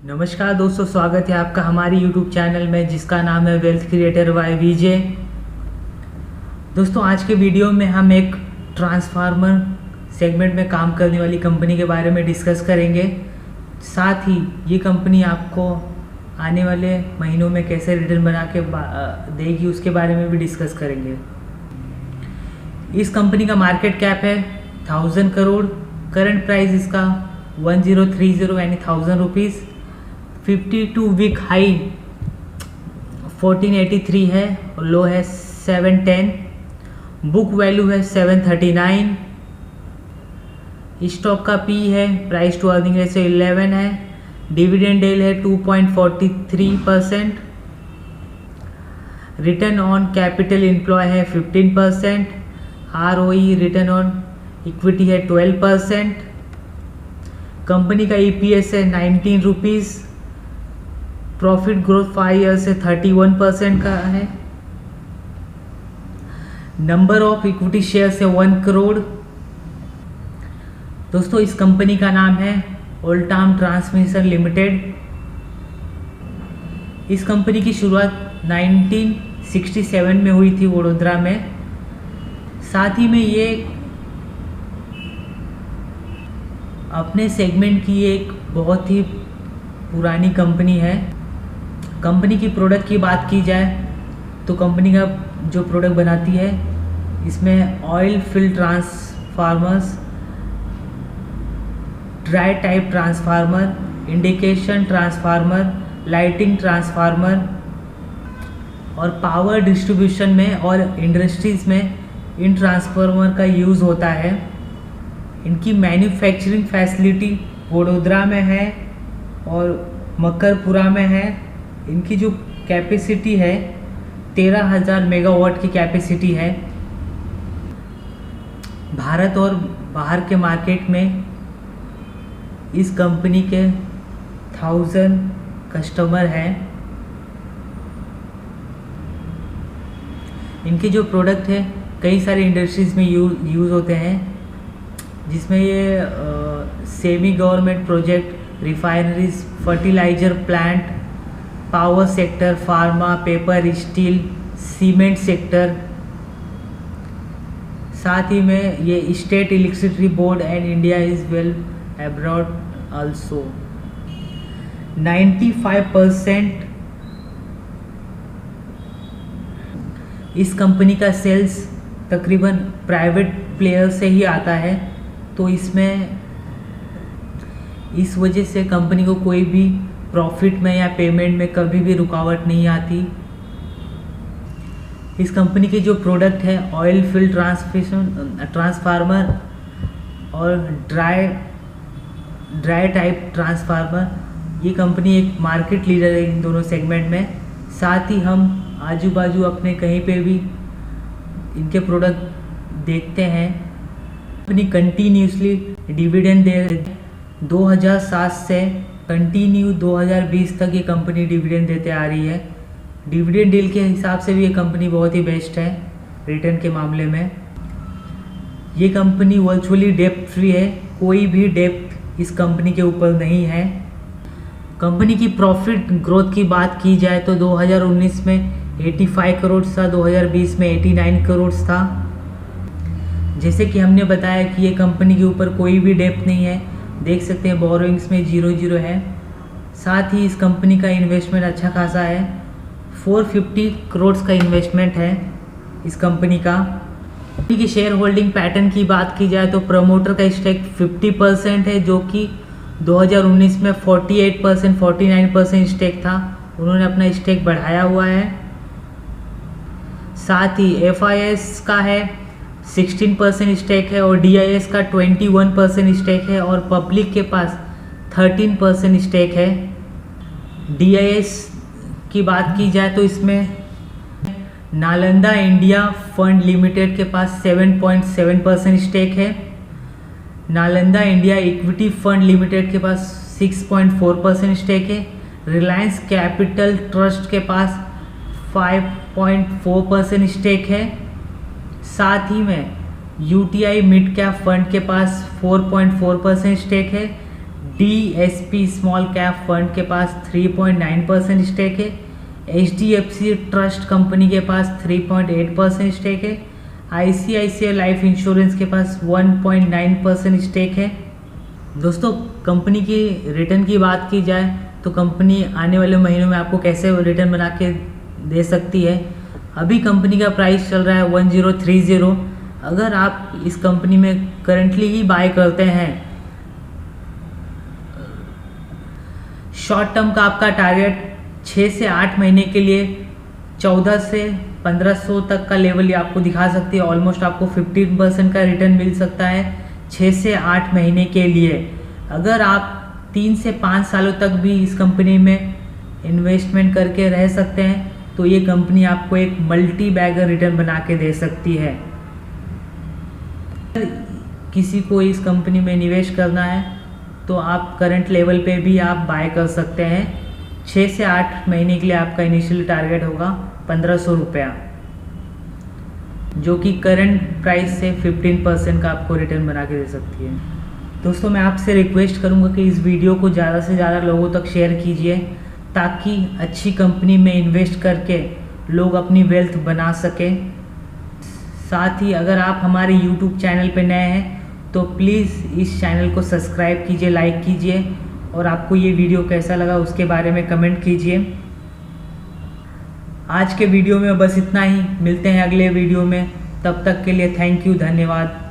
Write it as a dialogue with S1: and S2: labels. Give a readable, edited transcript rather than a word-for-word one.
S1: नमस्कार दोस्तों, स्वागत है आपका हमारी YouTube चैनल में जिसका नाम है वेल्थ क्रिएटर बाय विजय। दोस्तों, आज के वीडियो में हम एक ट्रांसफार्मर सेगमेंट में काम करने वाली कंपनी के बारे में डिस्कस करेंगे। साथ ही ये कंपनी आपको आने वाले महीनों में कैसे रिटर्न बना के देगी उसके बारे में भी डिस्कस करेंगे। इस कंपनी का मार्केट कैप है 1000 करोड़। करंट प्राइस इसका 1030 यानी 1000 रुपीज़। 52 वीक हाई 1483 है और लो है 710। बुक वैल्यू है 739। स्टॉक का पी है, प्राइस टू अर्निंग रेशियो 11 है। डिविडेंड डील है 2.43%। रिटर्न ऑन कैपिटल एम्प्लॉय है 15%। ROE रिटर्न ऑन इक्विटी है 12%। कंपनी का EPS है 19 रुपीज़। प्रॉफिट ग्रोथ 5 ईयर से 31% का है। नंबर ऑफ इक्विटी शेयर्स है 1 करोड़। दोस्तों, इस कंपनी का नाम है ओल्टाम ट्रांसमिशन लिमिटेड। इस कंपनी की शुरुआत 1967 में हुई थी वडोदरा में। साथ ही में ये अपने सेगमेंट की एक बहुत ही पुरानी कंपनी है। कंपनी की प्रोडक्ट की बात की जाए तो कंपनी का जो प्रोडक्ट बनाती है इसमें oil field transformers, dry type transformer, indication transformer, lighting transformer और पावर डिस्ट्रीब्यूशन में और इंडस्ट्रीज़ में इन ट्रांसफार्मर का यूज़ होता है। इनकी मैन्युफैक्चरिंग फैसिलिटी वडोदरा में है और मकरपुरा में है। इनकी जो कैपेसिटी है 13,000 मेगावाट की कैपेसिटी है। भारत और बाहर के मार्केट में इस कंपनी के 1000 कस्टमर हैं। इनके जो प्रोडक्ट है कई सारे इंडस्ट्रीज़ में यूज़ होते हैं, जिसमें ये semi government project, refineries, fertilizer plant, power sector, pharma, paper, steel, cement sector. साथ ही में ये state electricity board and India is well abroad also. 95% इस कंपनी का सेल्स तकरीबन प्राइवेट प्लेयर से ही आता है, तो इसमें इस वजह से कंपनी को कोई भी प्रॉफिट में या पेमेंट में कभी भी रुकावट नहीं आती। इस कंपनी के जो प्रोडक्ट है ऑयल फील्ड ट्रांसफार्मर और ड्राई टाइप ट्रांसफार्मर, ये कंपनी एक मार्केट लीडर है इन दोनों सेगमेंट में। साथ ही हम आजू बाजू अपने कहीं पे भी इनके प्रोडक्ट देखते हैं। कंपनी कंटिन्यूसली डिविडेंड दे 2007 से कंटिन्यू 2020 तक ये कंपनी डिविडेंड देते आ रही है। डिविडेंड डील के हिसाब से भी ये कंपनी बहुत ही बेस्ट है रिटर्न के मामले में। ये कंपनी वर्चुअली डेप्ट फ्री है, कोई भी डेप्ट इस कंपनी के ऊपर नहीं है। कंपनी की प्रॉफिट ग्रोथ की बात की जाए तो 2019 में 85 करोड़ था, 2020 में 89 करोड़ था। जैसे कि हमने बताया कि ये कंपनी के ऊपर कोई भी डेप्ट नहीं है, देख सकते हैं बोरोइंग्स में 0 है। साथ ही इस कंपनी का इन्वेस्टमेंट अच्छा खासा है, 450 करोड़ का इन्वेस्टमेंट है इस कंपनी का। कंपनी की शेयर होल्डिंग पैटर्न की बात की जाए तो प्रमोटर का स्टेक 50% है, जो कि 2019 में 48% 49% स्टेक था। उन्होंने अपना स्टेक बढ़ाया हुआ है। साथ ही FIS का है 16% स्टेक है और DIS का 21% स्टेक है और पब्लिक के पास 13% स्टेक है। DIS की बात की जाए तो इसमें नालंदा इंडिया फंड लिमिटेड के पास 7.7% स्टेक है। Nalanda India equity fund limited के पास 6.4% स्टेक है। रिलायंस कैपिटल ट्रस्ट के पास 5.4% स्टेक है। साथ ही में UTI मिड कैप फंड के पास 4.4% स्टेक है। DSP स्मॉल कैप फंड के पास 3.9% स्टेक है। HDFC ट्रस्ट कंपनी के पास 3.8% स्टेक है। ICICI लाइफ इंश्योरेंस के पास 1.9% स्टेक है। दोस्तों, कंपनी की रिटर्न की बात की जाए तो कंपनी आने वाले महीनों में आपको कैसे रिटर्न बना के दे सकती है। अभी कंपनी का प्राइस चल रहा है 1030। अगर आप इस कंपनी में करंटली ही बाय करते हैं, शॉर्ट टर्म का आपका टारगेट 6 से 8 महीने के लिए 14 से 1500 तक का लेवल आपको दिखा सकती है। ऑलमोस्ट आपको 15% का रिटर्न मिल सकता है 6 से 8 महीने के लिए। अगर आप 3 से 5 सालों तक भी इस कंपनी में इन्वेस्टमेंट करके रह सकते हैं तो ये कंपनी आपको एक मल्टी बैगर रिटर्न बना के दे सकती है। किसी को इस कंपनी में निवेश करना है तो आप करंट लेवल पे भी आप बाय कर सकते हैं। 6 से 8 महीने के लिए आपका इनिशियल टारगेट होगा 1500 रुपया, जो कि करंट प्राइस से 15% का आपको रिटर्न बना के दे सकती है। दोस्तों, मैं आपसे रिक्वेस्ट करूंगा कि इस वीडियो को ज़्यादा से ज़्यादा लोगों तक शेयर कीजिए ताकि अच्छी कंपनी में इन्वेस्ट करके लोग अपनी वेल्थ बना सकें। साथ ही अगर आप हमारे YouTube चैनल पर नए हैं तो प्लीज़ इस चैनल को सब्सक्राइब कीजिए, लाइक कीजिए और आपको ये वीडियो कैसा लगा उसके बारे में कमेंट कीजिए। आज के वीडियो में बस इतना ही। मिलते हैं अगले वीडियो में, तब तक के लिए थैंक यू, धन्यवाद।